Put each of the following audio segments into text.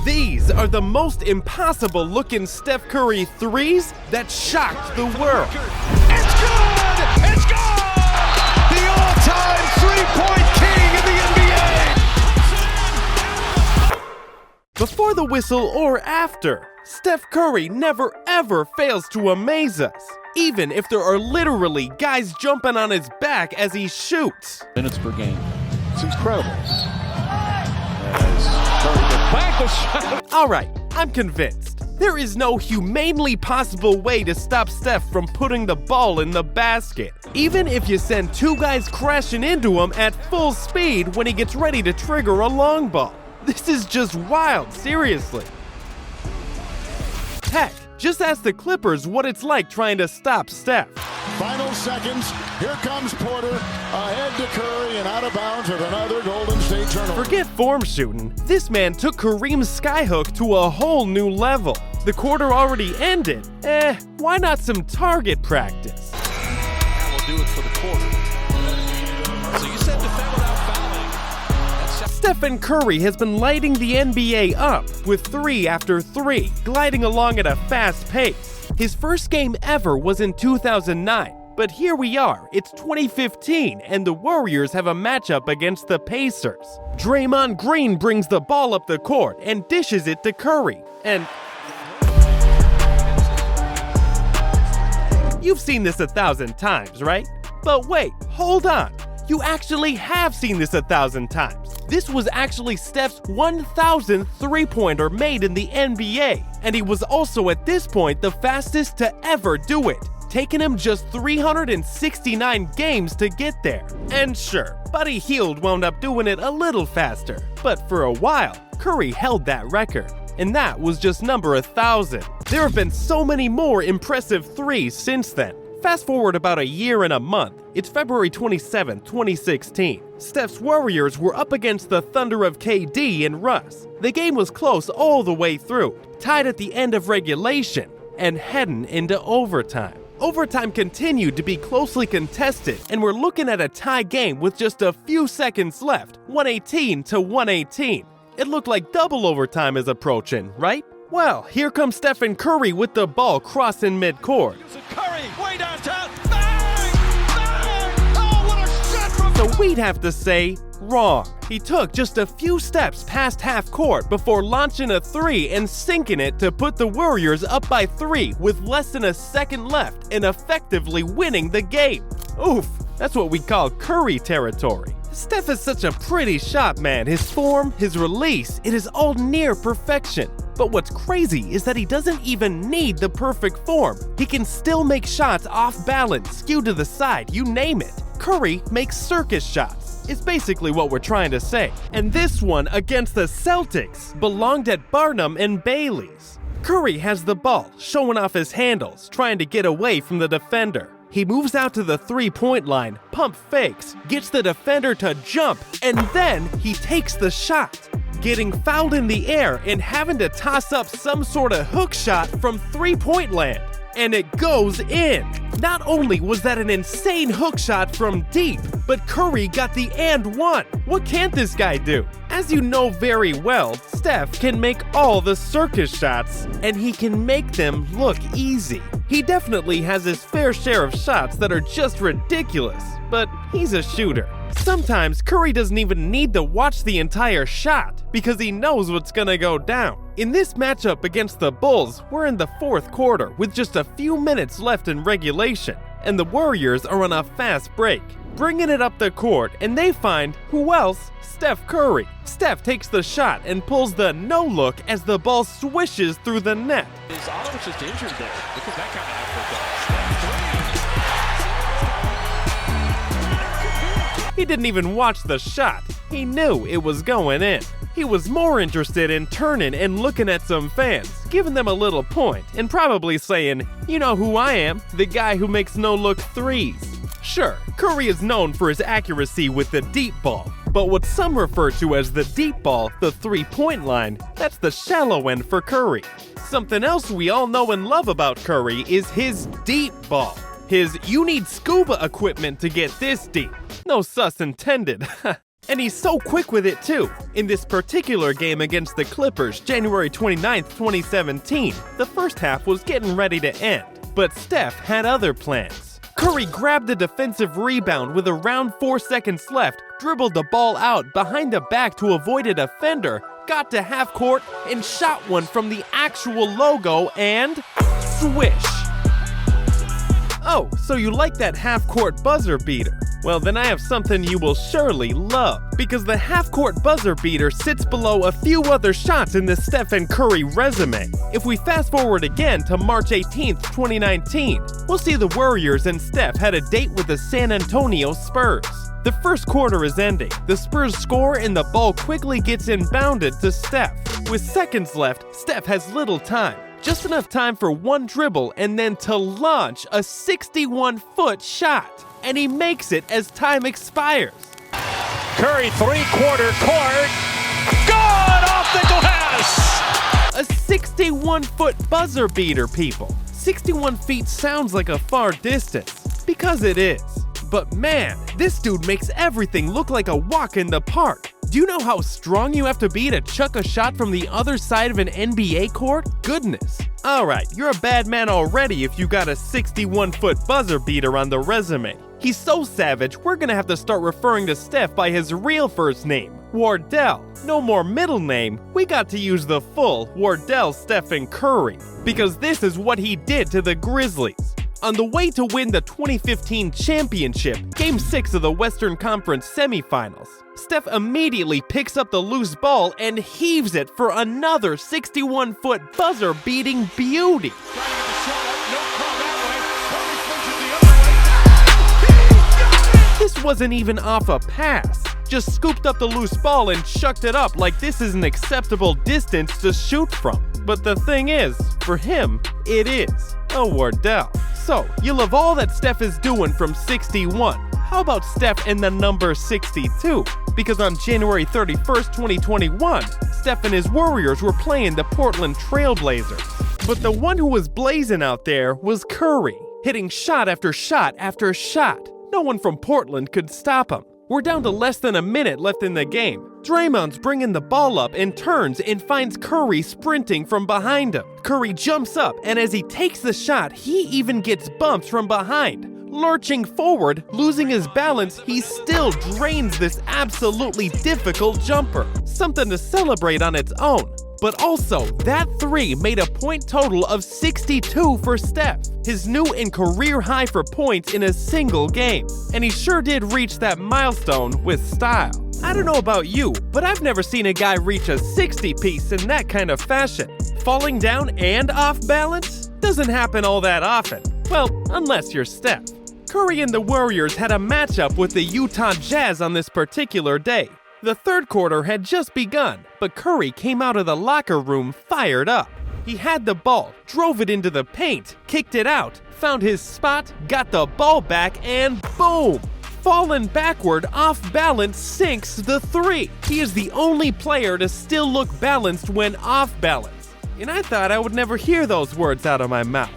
These are the most impossible-looking Steph Curry threes that shocked the world. It's good! It's good! The all-time three-point king in the NBA! Before the whistle or after, Steph Curry never ever fails to amaze us, even if there are literally guys jumping on his back as he shoots. Minutes per game. It's incredible. Alright, I'm convinced. There is no humanely possible way to stop Steph from putting the ball in the basket, even if you send two guys crashing into him at full speed when he gets ready to trigger a long ball. This is just wild, seriously. Heck, just ask the Clippers what it's like trying to stop Steph. Final seconds. Here comes Porter. Ahead to Curry and out of bounds with another Golden State turnover. Forget form shooting. This man took Kareem's skyhook to a whole new level. The quarter already ended. Why not some target practice? That will do it for the quarter. So you said defend without fouling. Stephen Curry has been lighting the NBA up with 3 after 3, gliding along at a fast pace. His first game ever was in 2009, but here we are, it's 2015, and the Warriors have a matchup against the Pacers. Draymond Green brings the ball up the court and dishes it to Curry, and you've seen this 1,000 times, right? But wait, hold on. You actually have seen this 1,000 times. This was actually Steph's 1,000th three-pointer made in the NBA, and he was also at this point the fastest to ever do it, taking him just 369 games to get there. And sure, Buddy Hield wound up doing it a little faster, but for a while, Curry held that record, and that was just number 1,000. There have been so many more impressive threes since then. Fast forward about a year and a month, it's February 27, 2016. Steph's Warriors were up against the Thunder of KD and Russ. The game was close all the way through, tied at the end of regulation, and heading into overtime. Overtime continued to be closely contested, and we're looking at a tie game with just a few seconds left, 118 to 118. It looked like double overtime is approaching, right? Well, here comes Stephen Curry with the ball crossing midcourt. Curry, way downtown. Bang! Bang! Oh, what a shot from So we'd have to say, wrong. He took just a few steps past half court before launching a 3 and sinking it to put the Warriors up by 3 with less than a second left and effectively winning the game. Oof, that's what we call Curry territory. Steph is such a pretty shot, man. His form, his release, it is all near perfection. But what's crazy is that he doesn't even need the perfect form. He can still make shots off balance, skewed to the side, you name it. Curry makes circus shots. It's basically what we're trying to say. And this one against the Celtics belonged at Barnum and Bailey's. Curry has the ball, showing off his handles, trying to get away from the defender. He moves out to the three-point line, pump fakes, gets the defender to jump, and then he takes the shot, getting fouled in the air and having to toss up some sort of hook shot from three-point land. And it goes in. Not only was that an insane hook shot from deep, but Curry got the and one. What can't this guy do? As you know very well, Steph can make all the circus shots, and he can make them look easy. He definitely has his fair share of shots that are just ridiculous, but he's a shooter. Sometimes Curry doesn't even need to watch the entire shot because he knows what's gonna go down. In this matchup against the Bulls, we're in the 4th quarter with just a few minutes left in regulation, and the Warriors are on a fast break, bringing it up the court, and they find, who else? Steph Curry. Steph takes the shot and pulls the no-look as the ball swishes through the net. His auto was just injured there. Look at that kind of effort. He didn't even watch the shot. He knew it was going in. He was more interested in turning and looking at some fans, giving them a little point, and probably saying, "You know who I am, the guy who makes no-look threes." Sure, Curry is known for his accuracy with the deep ball, but what some refer to as the deep ball, the three-point line, that's the shallow end for Curry. Something else we all know and love about Curry is his deep ball. His "you need scuba equipment to get this deep." No sus intended. And he's so quick with it too. In this particular game against the Clippers, January 29th, 2017, the first half was getting ready to end. But Steph had other plans. Curry grabbed the defensive rebound with around 4 seconds left, dribbled the ball out behind the back to avoid a defender, got to half court, and shot one from the actual logo and swish. Oh, so you like that half-court buzzer beater? Well, then I have something you will surely love, because the half-court buzzer beater sits below a few other shots in the Steph and Curry resume. If we fast forward again to March 18th, 2019, we'll see the Warriors and Steph had a date with the San Antonio Spurs. The first quarter is ending. The Spurs score and the ball quickly gets inbounded to Steph. With seconds left, Steph has little time. Just enough time for one dribble and then to launch a 61-foot shot. And he makes it as time expires. Curry, three-quarter court. Good off the glass! A 61-foot buzzer beater, people. 61 feet sounds like a far distance, because it is. But man, this dude makes everything look like a walk in the park. Do you know how strong you have to be to chuck a shot from the other side of an NBA court? Goodness. Alright, you're a bad man already if you got a 61-foot buzzer beater on the resume. He's so savage, we're gonna have to start referring to Steph by his real first name, Wardell. No more middle name, we got to use the full Wardell Stephen Curry, because this is what he did to the Grizzlies. On the way to win the 2015 championship, Game 6 of the Western Conference semifinals, Steph immediately picks up the loose ball and heaves it for another 61-foot buzzer-beating beauty. This wasn't even off a pass. Just scooped up the loose ball and chucked it up like this is an acceptable distance to shoot from. But the thing is, for him, it is. Oh, Wardell. So, you love all that Steph is doing from 61. How about Steph and the number 62? Because on January 31st, 2021, Steph and his Warriors were playing the Portland Trail Blazers. But the one who was blazing out there was Curry, hitting shot after shot after shot. No one from Portland could stop him. We're down to less than a minute left in the game. Draymond's bringing the ball up and turns and finds Curry sprinting from behind him. Curry jumps up, and as he takes the shot, he even gets bumped from behind. Lurching forward, losing his balance, he still drains this absolutely difficult jumper. Something to celebrate on its own. But also, that three made a point total of 62 for Steph, his new and career high for points in a single game. And he sure did reach that milestone with style. I don't know about you, but I've never seen a guy reach a 60-piece in that kind of fashion. Falling down and off balance doesn't happen all that often. Well, unless you're Steph. Curry and the Warriors had a matchup with the Utah Jazz on this particular day. The third quarter had just begun, but Curry came out of the locker room fired up. He had the ball, drove it into the paint, kicked it out, found his spot, got the ball back, and boom! Fallen backward, off balance, sinks the three. He is the only player to still look balanced when off balance. And I thought I would never hear those words out of my mouth.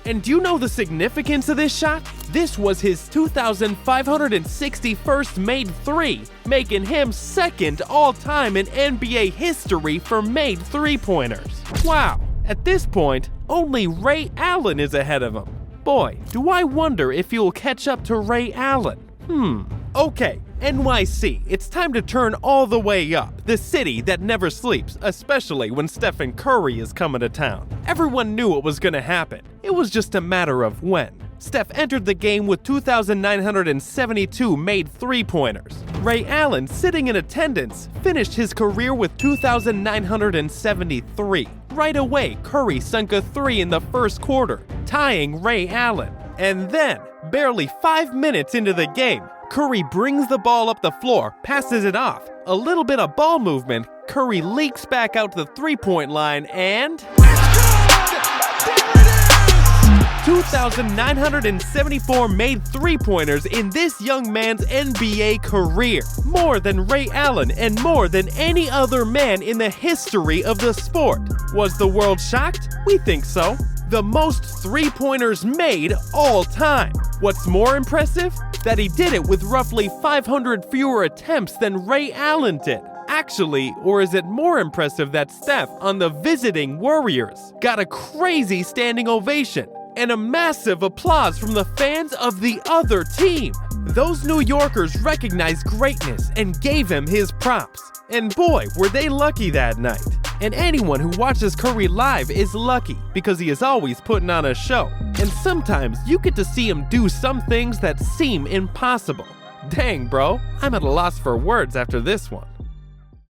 And do you know the significance of this shot? This was his 2,561st made three, making him second all-time in NBA history for made three-pointers. Wow, at this point, only Ray Allen is ahead of him. Boy, do I wonder if he will catch up to Ray Allen. Okay, NYC, it's time to turn all the way up. The city that never sleeps, especially when Stephen Curry is coming to town. Everyone knew it was gonna happen. It was just a matter of when. Steph entered the game with 2,972 made three-pointers. Ray Allen, sitting in attendance, finished his career with 2,973. Right away, Curry sunk a three in the first quarter, tying Ray Allen. And then, barely 5 minutes into the game, Curry brings the ball up the floor, passes it off. A little bit of ball movement, Curry leaks back out to the three-point line and... 2,974 made three-pointers in this young man's NBA career. More than Ray Allen and more than any other man in the history of the sport. Was the world shocked? We think so. The most three-pointers made all time. What's more impressive? that he did it with roughly 500 fewer attempts than Ray Allen did. Actually, or is it more impressive that Steph on the visiting Warriors got a crazy standing ovation and a massive applause from the fans of the other team? Those New Yorkers recognized greatness and gave him his props. And boy, were they lucky that night. And anyone who watches Curry live is lucky because he is always putting on a show. And sometimes you get to see him do some things that seem impossible. Dang, bro, I'm at a loss for words after this one.